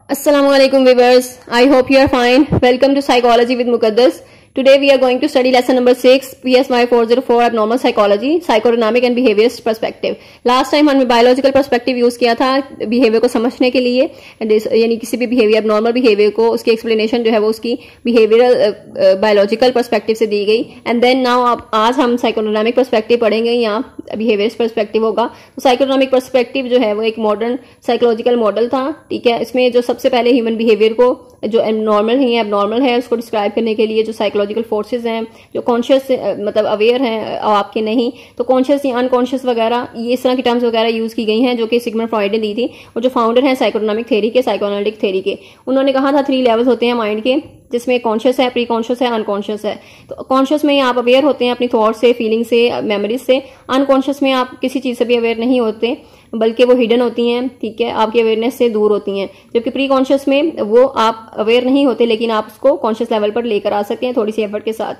Assalamualaikum viewers. I hope you are fine. Welcome to Psychology with Muqaddas. Today we are going to study lesson number 6 PSY 404 Abnormal Psychology Psychodynamic and Behaviorist Perspective. Last time हमने biological perspective use किया था behaviour को समझने के लिए, यानी किसी भी बिहेवियर एबनॉर्मल बिहेवियर को उसकी एक्सप्लेनेशन जो है वो उसकी बिहेवियरल बायोलॉजिकल पर्सपेक्टिव से दी गई. एंड देन नाउ आज हम साइकोडायनामिक पर्सपेक्टिव पढ़ेंगे, यहाँ बिहेवियरिस्ट पर्सपेक्टिव होगा. तो साइकोडायनामिक पर्सपेक्टिव जो है वो एक मॉडर्न साइकोलॉजिकल मॉडल था. ठीक है, इसमें जो सबसे पहले ह्यूमन बिहेवियर को जो नॉर्मल है एबनॉर्मल है उसको डिस्क्राइब करने के लिए जो साइकोलॉजिकल फोर्सेस हैं, जो कॉन्शियस मतलब अवेयर हैं आपके नहीं, तो कॉन्शियस या अनकॉन्शियस वगैरह ये इस तरह की टर्म्स वगैरह यूज की गई हैं जो कि सिगमंड फ्रॉइड ने दी थी. और जो फाउंडर हैं साइकोडायनामिक थ्योरी के, साइकोएनालिटिक थ्योरी के, उन्होंने कहा था 3 लेवल्स होते हैं माइंड के, जिसमें कॉन्शियस है, प्री कॉन्शियस है, अनकॉन्शियस है. तो कॉन्शियस में आप अवेयर होते हैं अपनी थॉट से, फीलिंग से, मेमोरीज से. अनकॉन्शियस में आप किसी चीज से भी अवेयर नहीं होते, बल्कि वो हिडन होती हैं. ठीक है, आपकी अवेयरनेस से दूर होती हैं. जबकि प्री कॉन्शियस में वो आप अवेयर नहीं होते, लेकिन आप उसको कॉन्शियस लेवल पर लेकर आ सकते हैं थोड़ी सी एफर्ट के साथ.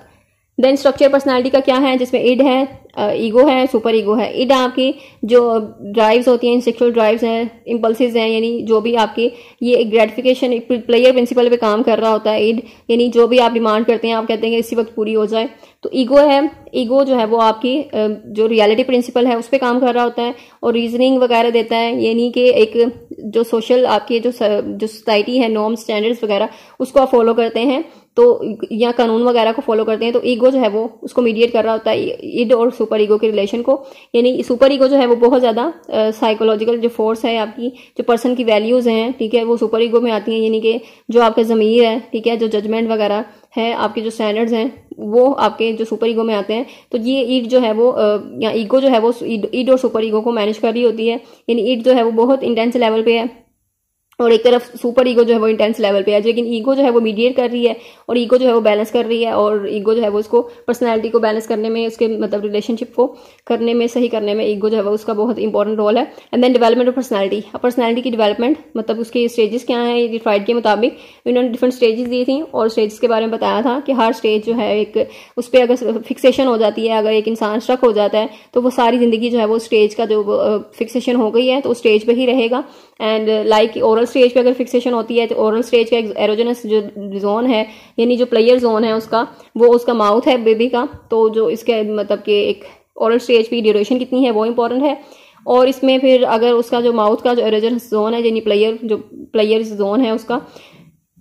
देन स्ट्रक्चर पर्सनालिटी का क्या है, जिसमें इड है, ईगो है, सुपर ईगो है. इड आपकी जो ड्राइव्स होती हैं, सेक्सुअल ड्राइव्स हैं, इम्पल्सिस हैं, यानी जो भी आपकी ये ग्रेटिफिकेशन एक प्लेयर प्रिंसिपल पे काम कर रहा होता है. इड यानी जो भी आप डिमांड करते हैं, आप कहते हैं कि इसी वक्त पूरी हो जाए. तो ईगो है, ईगो जो है वो आपकी जो रियलिटी प्रिंसिपल है उस पर काम कर रहा होता है और रीजनिंग वगैरह देता है, यानी कि एक जो सोशल आपकी जो सोसाइटी है, नॉर्म स्टैंडर्ड्स वगैरह उसको आप फॉलो करते हैं, तो या कानून वगैरह को फॉलो करते हैं. तो ईगो जो है वो उसको मीडिएट कर रहा होता है इड और सुपर ईगो के रिलेशन को. यानी सुपर ईगो जो है वो बहुत ज्यादा साइकोलॉजिकल जो फोर्स है, आपकी जो पर्सन की वैल्यूज हैं, ठीक है, वो सुपर ईगो में आती हैं. यानी कि जो आपका जमीर है, ठीक है, जो जजमेंट वगैरह है, आपके जो स्टैंडर्ड्स हैं, वो आपके जो सुपर ईगो में आते हैं. तो ये ईड जो है वो या ईगो जो है वो ईड और सुपर ईगो को मैनेज कर रही होती है. यानी ईड जो है वो बहुत इंटेंस लेवल पे है और एक तरफ सुपर ईगो जो है वो इंटेंस लेवल पे है. लेकिन ईगो जो है वो मीडिएट कर रही है और ईगो जो है वो बैलेंस कर रही है, और ईगो जो है वो उसको पर्सनालिटी को बैलेंस करने में, उसके मतलब रिलेशनशिप को करने में, सही करने में ईगो जो है वो उसका बहुत इंपॉर्टेंट रोल है. And then development of personality. अब पर्सनालिटी की डेवलपमेंट मतलब उसके स्टेजेस क्या है, फ्राइड के मुताबिक इन्होंने डिफरेंट स्टेजेस दी थी और स्टेजेस के बारे में बताया था कि हर स्टेज जो है एक उस पर अगर फिक्सेशन हो जाती है, अगर एक इंसान स्ट्रक हो जाता है, तो वो सारी जिंदगी जो है वो स्टेज का जो फिक्सेशन हो गई है तो उस स्टेज पे ही रहेगा. एंड लाइक ओरल स्टेज पे अगर फिक्सेशन होती है तो ओरल स्टेज का एरोजेनस जो जोन है, यानी जो प्लेयर जोन है उसका, वो उसका माउथ है बेबी का. तो जो इसके मतलब कि एक ओरल स्टेज की ड्यूरेशन कितनी है वो इंपॉर्टेंट है. और इसमें फिर अगर उसका जो माउथ का जो एरोजेनस जोन है, यानी प्लेयर जोन है उसका,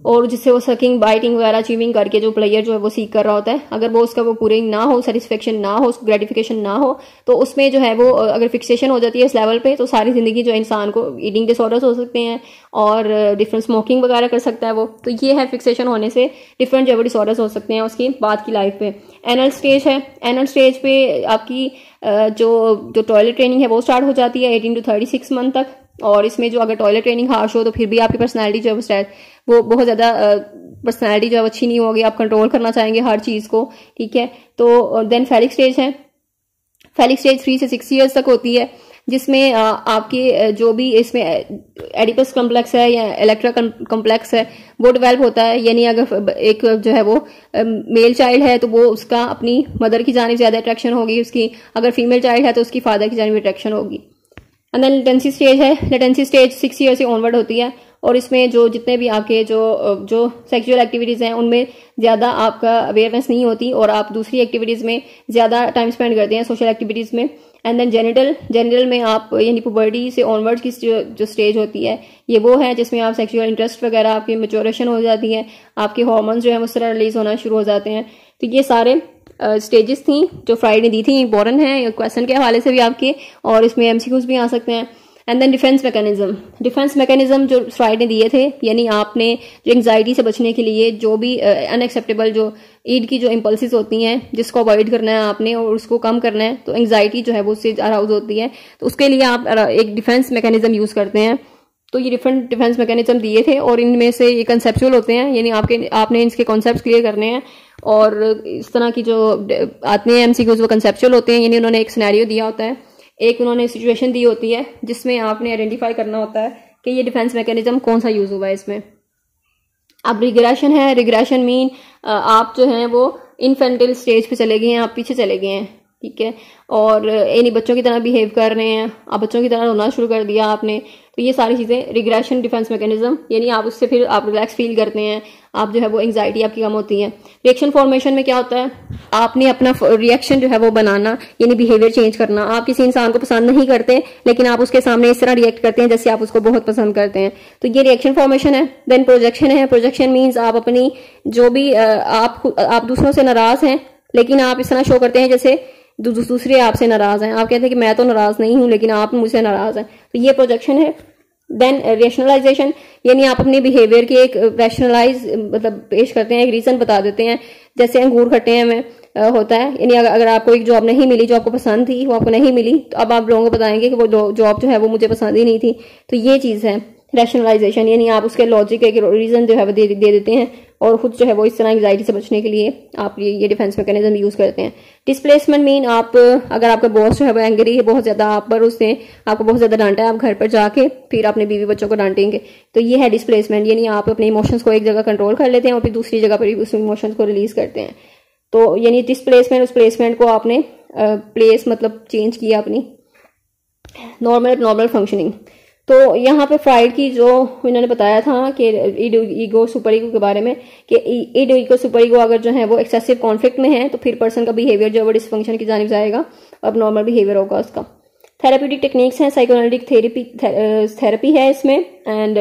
और जिससे वो सकिंग, बाइटिंग वगैरह चीविंग करके जो प्लेयर जो है वो सीख कर रहा होता है, अगर वो उसका वो पूरे ना हो, सेटिस्फेक्शन ना हो, ग्रेटिफिकेशन ना हो, तो उसमें जो है वो अगर फिक्सेशन हो जाती है इस लेवल पे, तो सारी जिंदगी जो इंसान को ईटिंग डिसऑर्डर्स हो सकते हैं और डिफरेंट स्मोकिंग वगैरह कर सकता है वो. तो ये है फिक्सेशन होने से डिफरेंट जो डिसऑर्डर्स हो सकते हैं उसकी बाद की लाइफ पे. एनल स्टेज है, एनल स्टेज पे आपकी जो टॉयलेट ट्रेनिंग है वो स्टार्ट हो जाती है 18 to 36 मंथ तक. और इसमें जो अगर टॉयलेट ट्रेनिंग हार्श हो तो फिर भी आपकी पर्सनालिटी जो है वो बहुत ज्यादा पर्सनालिटी जो है अच्छी नहीं होगी, आप कंट्रोल करना चाहेंगे हर चीज को. ठीक है, तो देन फेलिक स्टेज है. फेलिक स्टेज 3 से 6 ईयर्स तक होती है, जिसमें आपके जो भी इसमें एडिपस कॉम्प्लेक्स है या इलेक्ट्रा कॉम्प्लेक्स है वो डेवलप होता है. यानी अगर एक जो है वो मेल चाइल्ड है तो वो उसका अपनी मदर की जानिब ज्यादा अट्रैक्शन होगी उसकी, अगर फीमेल चाइल्ड है तो उसकी फादर की जानिब अट्रैक्शन होगी. एंड देन लेटेंसी स्टेज है. लेटेंसी स्टेज 6 ईयर से ऑनवर्ड होती है, और इसमें जो जितने भी आपके जो सेक्सुअल एक्टिविटीज हैं उनमें ज्यादा आपका अवेयरनेस नहीं होती और आप दूसरी एक्टिविटीज में ज्यादा टाइम स्पेंड करते हैं, सोशल एक्टिविटीज में. एंड देन जेनिटल में आप यानी पुबर्टी से ऑनवर्ड की जो स्टेज होती है ये वो है जिसमें आप सेक्सुअल इंटरेस्ट वगैरह आपकी मैच्योरेशन हो जाती है, आपके हार्मोन्स जो है उस तरह रिलीज होना शुरू हो जाते हैं. तो ये सारे स्टेजेस थी जो फ्राइड ने दी थी, इंपॉर्टेंट है क्वेश्चन के हवाले से भी आपके, और इसमें एमसीक्यूज भी आ सकते हैं. एंड देन डिफेंस मैकेनिज्म जो फ्राइड ने दिए थे, यानी आपने जो एंग्जाइटी से बचने के लिए जो भी अनएक्सेप्टेबल जो ईड की जो इम्पल्सिस होती हैं जिसको अवॉइड करना है आपने और उसको कम करना है, तो एंग्जाइटी जो है वो उससे अराउज होती है, तो उसके लिए आप एक डिफेंस मैकेनिज्म यूज करते हैं. तो ये डिफरेंट डिफेंस मैकेनिज्म दिए थे और इनमें से ये कंसेप्चुअल होते हैं, यानी आपने इसके कॉन्सेप्ट क्लियर करने हैं. और इस तरह की जो आते हैं एमसीक्यूज वो कंसेप्चुअल होते हैं, यानी उन्होंने एक सिनेरियो दिया होता है, एक उन्होंने सिचुएशन दी होती है जिसमें आपने आइडेंटिफाई करना होता है कि ये डिफेंस मैकेनिज्म कौन सा यूज हुआ है इसमें. अब रिग्रेशन है. रिग्रेशन मीन आप जो है वो इन्फेंटाइल स्टेज पे चले गए हैं, आप पीछे चले गए हैं. ठीक है, और यानी बच्चों की तरह बिहेव कर रहे हैं, आप बच्चों की तरह रोना शुरू कर दिया आपने, तो ये सारी चीज़ें रिग्रेशन डिफेंस मैकेनिज्म, यानी आप उससे फिर आप रिलैक्स फील करते हैं, आप जो है वो एंग्जाइटी आपकी कम होती है। रिएक्शन फॉर्मेशन में क्या होता है, आपने अपना रिएक्शन जो है वो बनाना, यानी बिहेवियर चेंज करना। आप किसी इंसान को पसंद नहीं करते लेकिन आप उसके सामने इस तरह रिएक्ट करते हैं जैसे आप उसको बहुत पसंद करते हैं, तो ये रिएक्शन फॉर्मेशन है। देन प्रोजेक्शन है। प्रोजेक्शन मीन्स आप अपनी जो भी आप दूसरों से नाराज हैं लेकिन आप इस तरह शो करते हैं जैसे दूसरे आपसे नाराज हैं, आप कहते हैं कि मैं तो नाराज नहीं हूं लेकिन आप मुझसे नाराज हैं, तो ये प्रोजेक्शन है। देन रेशनलाइजेशन, यानी आप अपने बिहेवियर के एक रैशनलाइज मतलब पेश करते हैं, एक रीजन बता देते हैं, जैसे अंगूर खट्टे हैं में होता है, यानी अगर आपको एक जॉब नहीं मिली जो आपको पसंद थी, वो आपको नहीं मिली, तो अब आप लोगों को बताएंगे कि वो जॉब जो है वो मुझे पसंद ही नहीं थी, तो ये चीज है रैशनलाइजेशन, यानी आप उसके लॉजिक एक रीजन जो है वो दे देते हैं और खुद जो है वो इस तरह एंग्जाइटी से बचने के लिए आप ये डिफेंस मैकेनिज्म यूज करते हैं। डिस्प्लेसमेंट मीन आप अगर आपका बॉस जो है वो एंग्री है बहुत ज्यादा आप पर, उसने आपको बहुत ज्यादा डांटा है, आप घर पर जाके फिर अपने बीवी बच्चों को डांटेंगे, तो ये है डिस्प्लेसमेंट, यानी आप अपने इमोशंस को एक जगह कंट्रोल कर लेते हैं और फिर दूसरी जगह पर उस इमोशंस को रिलीज करते हैं। तो यानी डिस्प्लेसमेंट, उस प्लेसमेंट को आपने प्लेस मतलब चेंज किया अपनी नॉर्मल फंक्शनिंग। तो यहाँ पे फ्राइड की जो इन्होंने बताया था कि ईगो सुपर ईगो के बारे में, कि ईगो सुपर ईगो अगर जो है वो एक्सेसिव कॉन्फ्लिक्ट में है तो फिर पर्सन का बिहेवियर जो है वो डिसफंक्शन की जानिब जाएगा, अब नॉर्मल बिहेवियर होगा उसका। थेरेप्यूटिक टेक्निक्स हैं, साइकोएनालिटिक थेरेपी है इसमें, एंड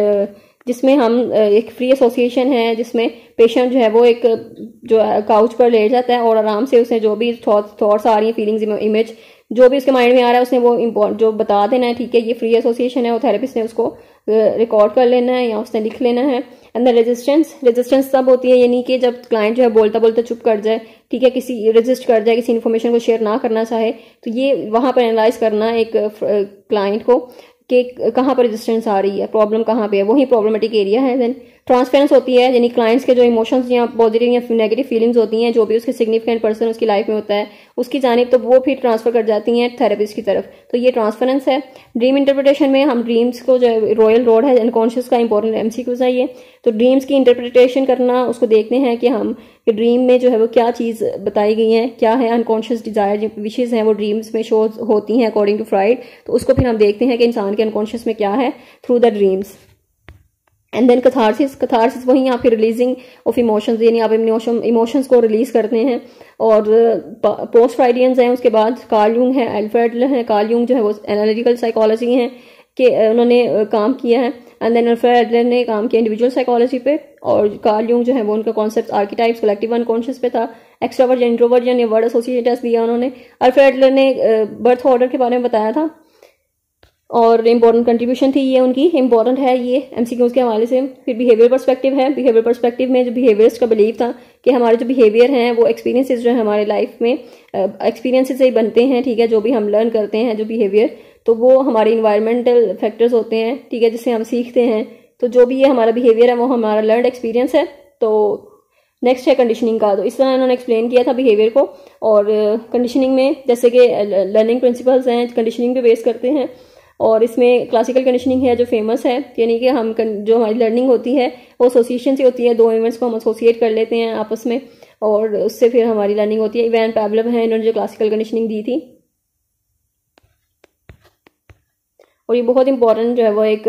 जिसमें हम एक फ्री एसोसिएशन है जिसमें पेशेंट जो है वो एक जो काउच पर लेट जाता है और आराम से उसने जो भी थॉट्स आ रही हैं, फीलिंग्स, इमेज जो भी उसके माइंड में आ रहा है उसने वो जो बता देना है, ठीक है। ये फ्री एसोसिएशन है, वो थेरेपिस्ट ने उसको रिकॉर्ड कर लेना है या उसने लिख लेना है। एंड रेजिस्टेंस तब होती है यानी कि जब क्लाइंट जो है बोलता बोलता चुप कर जाए, ठीक है, किसी रेजिस्ट कर जाए, किसी इन्फॉर्मेशन को शेयर ना करना चाहे, तो ये वहां पर एनालाइज करना एक क्लाइंट को कि कहाँ पर रेजिस्टेंस आ रही है, प्रॉब्लम कहाँ पे है, वही प्रॉब्लमेटिक एरिया है। देन ट्रांसपेरेंस होती है, यानी क्लाइंट्स के जो इमोशंस या पॉजिटिव या नेगेटिव फीलिंग्स होती हैं, जो भी उसके सिग्निफिकेंट पर्सन उसकी लाइफ में होता है उसकी जानिब, तो वो फिर ट्रांसफर कर जाती हैं थेरेपिस्ट की तरफ, तो ये ट्रांसफरेंस है। ड्रीम इंटरप्रिटेशन में हम ड्रीम्स को जो रॉयल रोड है अनकॉन्शियस का इंपॉर्टेंट एमसीक्यूज है ये, तो ड्रीम्स की इंटरप्रिटेशन करना, उसको देखते हैं कि हम ड्रीम में जो है वो क्या चीज बताई गई है, क्या है अनकॉन्शियस डिजायर, जो विशेज हैं वो ड्रीम्स में शो होती हैं अकॉर्डिंग टू फ्राइड, तो उसको फिर हम देखते हैं कि इंसान के अनकॉन्शियस में क्या है through the dreams. And then catharsis वही आप फिर रिलीजिंग ऑफ इमोशंस, यानी आप इमोशंस को रिलीज करते हैं। और पोस्ट फ्राइडियंस हैं, उसके बाद कार्ल यूंग है, अल्फ्रेड एडलर है। कार्ल यूंग जो है वो एनालिटिकल साइकोलॉजी है कि उन्होंने काम किया है, एंड देन अल्फ्रेड एडलर ने काम किया इंडिविजुअल साइकोलॉजी पे, और कार्ल यूंग जो है वो उनका कॉन्सेप्ट आर्किटाइप्स कलेक्टिव अनकॉन्शियस पे था। एक्सट्रावर्जन इंट्रोवर्जन ये वर्ड एसोसिएटर्स दिया उन्होंने। अल्फ्रेड एडलर ने बर्थ ऑर्डर के बारे में बताया था और इम्पोर्टेंट कंट्रीब्यूशन थी ये उनकी, इम्पोर्टेंट है ये एमसीक्यूज के हवाले से। फिर बिहेवियर पर्सपेक्टिव है, बिहेवियर पर्सपेक्टिव में जो बिहेवियर्स का बिलीव था कि हमारे जो बिहेवियर हैं वो एक्सपीरियंसेस जो है हमारे लाइफ में एक्सपीरियंसेस से ही बनते हैं, ठीक है, जो भी हम लर्न करते हैं जो बिहेवियर, तो वो हमारे इन्वायरमेंटल फैक्टर्स होते हैं, ठीक है, जिससे हम सीखते हैं, तो जो भी ये हमारा बिहेवियर है वो हमारा लर्नड एक्सपीरियंस है। तो नेक्स्ट है कंडीशनिंग का, तो इस तरह इन्होंने एक्सप्लेन किया था बिहेवियर को। और कंडीशनिंग में जैसे कि लर्निंग प्रिंसिपल्स हैं कंडीशनिंग पे बेस करते हैं, और इसमें क्लासिकल कंडीशनिंग है जो फेमस है, यानी कि हम जो हमारी लर्निंग होती है वो एसोसिएशन से होती है, दो इवेंट्स को हम एसोसिएट कर लेते हैं आपस में और उससे फिर हमारी लर्निंग होती है। इवान पैवलोव है, इन्होंने जो क्लासिकल कंडीशनिंग दी थी, और ये बहुत इंपॉर्टेंट जो है वो एक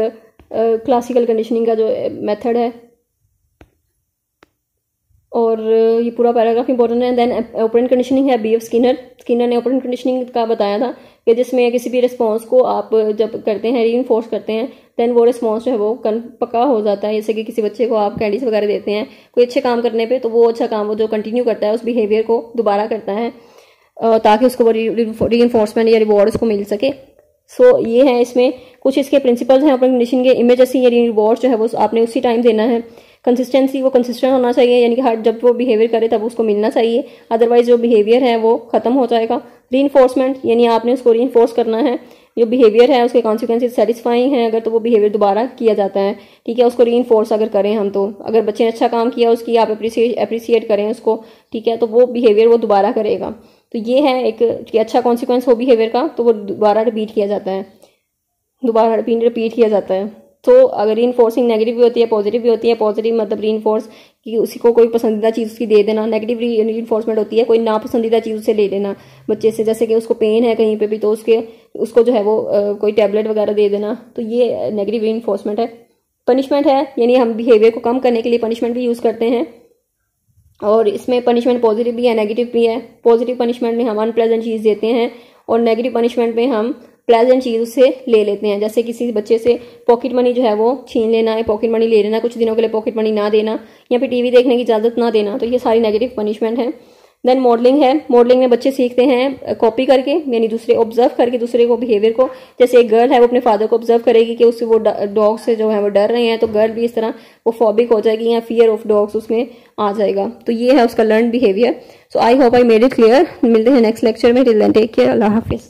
क्लासिकल कंडीशनिंग का जो मेथड है, और ये पूरा पैराग्राफ इंपॉर्टेंट है। देन ऑपरेंट कंडीशनिंग है, बी एफ स्किनर ने ऑपरेंट कंडीशनिंग का बताया था कि जिसमें किसी भी रिस्पॉन्स को आप जब करते हैं रीइंफोर्स करते हैं, देन वो रिस्पॉन्स जो है वो पक्का हो जाता है। जैसे कि किसी बच्चे को आप कैंडीज वगैरह देते हैं कोई अच्छे काम करने पे, तो वो अच्छा काम वो जो कंटिन्यू करता है उस बिहेवियर को दोबारा करता है ताकि उसको रीइंफोर्समेंट या रिवॉर्ड उसको मिल सके। सो ये है इसमें कुछ इसके प्रिंसिपल्स हैं ऑपरेंट कंडीशनिंग के। इमीडिएसी या रिवॉर्ड जो है वो आपने उसी टाइम देना है। कंसिस्टेंसी, वो कंसिस्टेंट होना चाहिए, यानी कि हर जब वो बिहेवियर करे तब उसको मिलना चाहिए, अदरवाइज जो बिहेवियर है वो खत्म हो जाएगा। रीइंफोर्समेंट, यानी आपने उसको रीइंफोर्स करना है, जो बिहेवियर है उसके कॉन्सिक्वेंसेस सेटिस्फाइंग है अगर, तो वो बिहेवियर दोबारा किया जाता है, ठीक है। उसको रीइंफोर्स अगर करें हम, तो अगर बच्चे ने अच्छा काम किया उसकी आप अप्रिसिएट करें उसको, ठीक है, तो वो बिहेवियर वो दोबारा करेगा। तो ये है एक कि अच्छा कॉन्सिक्वेंस हो बिहेवियर का, तो वो दोबारा रिपीट किया जाता है, दोबारा रिपीट किया जाता है। तो अगर रीइंफोर्सिंग नेगेटिव भी होती है, पॉजिटिव भी होती है। पॉजिटिव मतलब रीइंफोर्स कि उसी को कोई पसंदीदा चीज़ उसकी दे देना। नेगेटिव रीइंफोर्समेंट होती है कोई नापसंदीदा चीज़ उसे ले लेना बच्चे से, जैसे कि उसको पेन है कहीं पे भी तो उसको जो है वो कोई टैबलेट वगैरह दे देना, तो ये नेगेटिव रीइंफोर्समेंट है। पनिशमेंट है, यानी हम बिहेवियर को कम करने के लिए पनिशमेंट भी यूज़ करते हैं, और इसमें पनिशमेंट पॉजिटिव भी है, नेगेटिव भी है। पॉजिटिव पनिशमेंट में हम अनप्लेजेंट चीज़ देते हैं और नेगेटिव पनिशमेंट में हम प्लेजेंट चीज़ उससे ले लेते हैं। जैसे किसी बच्चे से पॉकेट मनी जो है वो छीन लेना है, पॉकेट मनी ले लेना, कुछ दिनों के लिए पॉकेट मनी ना देना, या फिर टीवी देखने की इजाज़त ना देना, तो ये सारी नेगेटिव पनिशमेंट है। देन मॉडलिंग है। मॉडलिंग में बच्चे सीखते हैं कॉपी करके, यानी दूसरे ऑब्जर्व करके दूसरे को बिहेवियर को। जैसे एक गर्ल है वो अपने फादर को ऑब्जर्व करेगी कि उससे वो डॉग से जो है वो डर रहे हैं, तो गर्ल भी इस तरह वो फोबिक हो जाएगी या फियर ऑफ डॉग्स उसमें आ जाएगा। तो ये है उसका learn behaviour. So I hope I made it clear. मिलते हैं नेक्स्ट लेक्चर में। टिल देन टेक केयर, अल्लाह हाफिज।